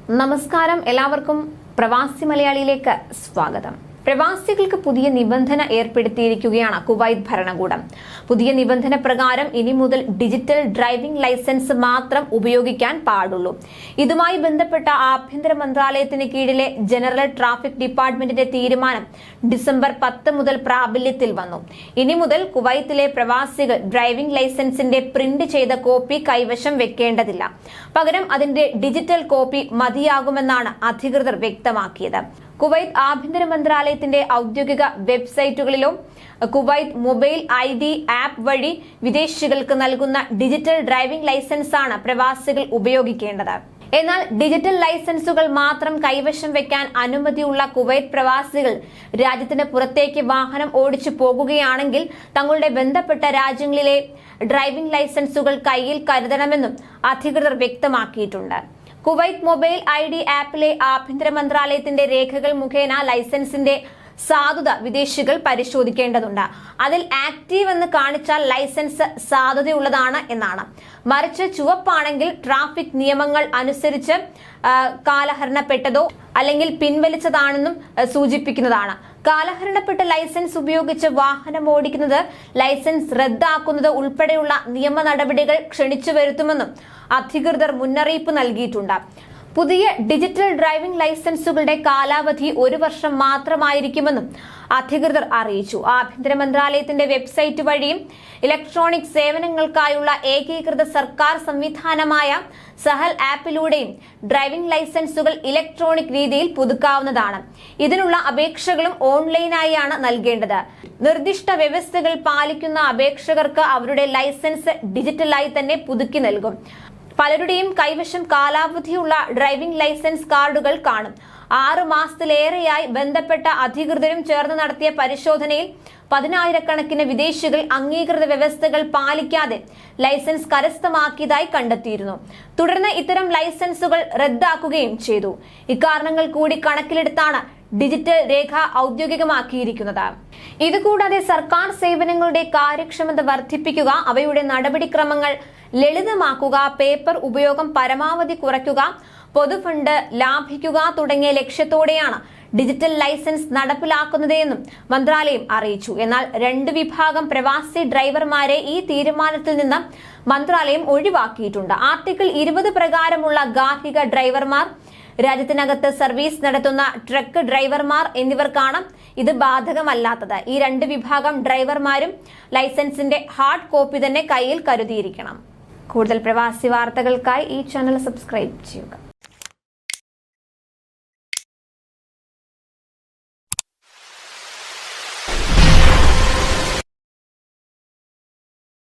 നമസ്കാരം, എല്ലാവർക്കും പ്രവാസി മലയാളിയിലേക്ക് സ്വാഗതം. പ്രവാസികൾക്ക് പുതിയ നിബന്ധന ഏർപ്പെടുത്തിയിരിക്കുകയാണ് കുവൈത്ത് ഭരണകൂടം. പുതിയ നിബന്ധന പ്രകാരം ഇനി മുതൽ ഡിജിറ്റൽ ഡ്രൈവിംഗ് ലൈസൻസ് മാത്രം ഉപയോഗിക്കാൻ പാടുള്ളൂ. ഇതുമായി ബന്ധപ്പെട്ട ആഭ്യന്തര മന്ത്രാലയത്തിന് കീഴിലെ ജനറൽ ട്രാഫിക് ഡിപ്പാർട്ട്മെന്റിന്റെ തീരുമാനം ഡിസംബർ 10 മുതൽ പ്രാബല്യത്തിൽ വന്നു. ഇനി മുതൽ കുവൈത്തിലെ പ്രവാസികൾ ഡ്രൈവിംഗ് ലൈസൻസിന്റെ പ്രിന്റ് ചെയ്ത കോപ്പി കൈവശം വെക്കേണ്ടതില്ല. പകരം അതിന്റെ ഡിജിറ്റൽ കോപ്പി മതിയാകുമെന്നാണ് അധികൃതർ വ്യക്തമാക്കിയത്. കുവൈത്ത് ആഭ്യന്തര മന്ത്രാലയത്തിന്റെ ഔദ്യോഗിക വെബ്സൈറ്റുകളിലും കുവൈത്ത് മൊബൈൽ ID ആപ്പ് വഴി വിദേശികൾക്ക് നൽകുന്ന ഡിജിറ്റൽ ഡ്രൈവിംഗ് ലൈസൻസാണ് പ്രവാസികൾ ഉപയോഗിക്കേണ്ടത്. എന്നാൽ ഡിജിറ്റൽ ലൈസൻസുകൾ മാത്രം കൈവശം വെക്കാൻ അനുമതിയുള്ള കുവൈത്ത് പ്രവാസികൾ രാജ്യത്തിന് പുറത്തേക്ക് വാഹനം ഓടിച്ചു പോകുകയാണെങ്കിൽ തങ്ങളുടെ ബന്ധപ്പെട്ട രാജ്യങ്ങളിലെ ഡ്രൈവിംഗ് ലൈസൻസുകൾ കയ്യിൽ കരുതണമെന്നും അധികൃതർ വ്യക്തമാക്കിയിട്ടുണ്ട്. കുവൈത്ത് മൊബൈൽ ID ആപ്പിലെ ആഭ്യന്തര മന്ത്രാലയത്തിന്റെ രേഖകൾ മുഖേന ലൈസൻസിന്റെ സാധുത വിദേശികൾ പരിശോധിക്കേണ്ടതുണ്ട്. അതിൽ ആക്റ്റീവ് എന്ന് കാണിച്ചാൽ ലൈസൻസ് സാധുതയുള്ളതാണ് എന്നാണ്. മറിച്ച് ചുവപ്പാണെങ്കിൽ ട്രാഫിക് നിയമങ്ങൾ അനുസരിച്ച് കാലഹരണപ്പെട്ടതോ അല്ലെങ്കിൽ പിൻവലിച്ചതാണെന്നും സൂചിപ്പിക്കുന്നതാണ്. കാലഹരണപ്പെട്ട ലൈസൻസ് ഉപയോഗിച്ച് വാഹനം ഓടിക്കുന്നത്, ലൈസൻസ് റദ്ദാക്കുന്നത് ഉൾപ്പെടെയുള്ള നിയമ നടപടികൾ ക്ഷണിച്ചു വരുത്തുമെന്നും അധികൃതർ മുന്നറിയിപ്പ് നൽകിയിട്ടുണ്ട്. പുതിയ ഡിജിറ്റൽ ഡ്രൈവിംഗ് ലൈസൻസുകളുടെ കാലാവധി 1 വർഷം മാത്രമായിരിക്കുമെന്നും അധികൃതർ അറിയിച്ചു. ആഭ്യന്തര മന്ത്രാലയത്തിന്റെ വെബ്സൈറ്റ് വഴിയും ഇലക്ട്രോണിക് സേവനങ്ങൾക്കായുള്ള ഏകീകൃത സർക്കാർ സംവിധാനമായ സഹൽ ആപ്പിലൂടെയും ഡ്രൈവിംഗ് ലൈസൻസുകൾ ഇലക്ട്രോണിക് രീതിയിൽ പുതുക്കാവുന്നതാണ്. ഇതിനുള്ള അപേക്ഷകളും ഓൺലൈനായാണ് നൽകേണ്ടത്. നിർദ്ദിഷ്ട വ്യവസ്ഥകൾ പാലിക്കുന്ന അപേക്ഷകർക്ക് അവരുടെ ലൈസൻസ് ഡിജിറ്റലായി തന്നെ പുതുക്കി നൽകും. പലരുടെയും കൈവശം കാലാവധിയുള്ള ഡ്രൈവിംഗ് ലൈസൻസ് കാർഡുകൾ കാണും. 6 മാസത്തിലേറെയായി ബന്ധപ്പെട്ട അധികൃതരും ചേർന്ന് നടത്തിയ പരിശോധനയിൽ 10,000-കണക്കിന് വിദേശികൾ അംഗീകൃത വ്യവസ്ഥകൾ പാലിക്കാതെ ലൈസൻസ് കരസ്ഥമാക്കിയതായി കണ്ടെത്തിയിരുന്നു. തുടർന്ന് ഇത്തരം ലൈസൻസുകൾ റദ്ദാക്കുകയും ചെയ്തു. ഇക്കാരണങ്ങൾ കൂടി കണക്കിലെടുത്താണ് ഡിജിറ്റൽ രേഖ ഔദ്യോഗികമാക്കിയിരിക്കുന്നത്. ഇതുകൂടാതെ സർക്കാർ സേവനങ്ങളുടെ കാര്യക്ഷമത വർദ്ധിപ്പിക്കുക, അവയുടെ നടപടിക്രമങ്ങൾ ലളിതമാക്കുക, പേപ്പർ ഉപയോഗം പരമാവധി കുറയ്ക്കുക, പൊതുഫണ്ട് ലാഭിക്കുക തുടങ്ങിയ ലക്ഷ്യത്തോടെയാണ് ഡിജിറ്റൽ ലൈസൻസ് നടപ്പിലാക്കുന്നതെന്നും മന്ത്രാലയം അറിയിച്ചു. എന്നാൽ 2 വിഭാഗം പ്രവാസി ഡ്രൈവർമാരെ ഈ തീരുമാനത്തിൽ നിന്ന് മന്ത്രാലയം ഒഴിവാക്കിയിട്ടുണ്ട്. ആർട്ടിക്കിൾ 20 പ്രകാരമുള്ള ഗാർഹിക ഡ്രൈവർമാർ, രാജ്യത്തിനകത്ത് സർവീസ് നടത്തുന്ന ട്രക്ക് ഡ്രൈവർമാർ എന്നിവർക്കാണ് ഇത് ബാധകമല്ലാത്തത്. ഈ 2 വിഭാഗം ഡ്രൈവർമാരും ലൈസൻസിന്റെ ഹാർഡ് കോപ്പി തന്നെ കയ്യിൽ കരുതിയിരിക്കണം. കൂടുതൽ പ്രവാസി വാർത്തകൾക്കായി ഈ ചാനൽ സബ്സ്ക്രൈബ് ചെയ്യുക.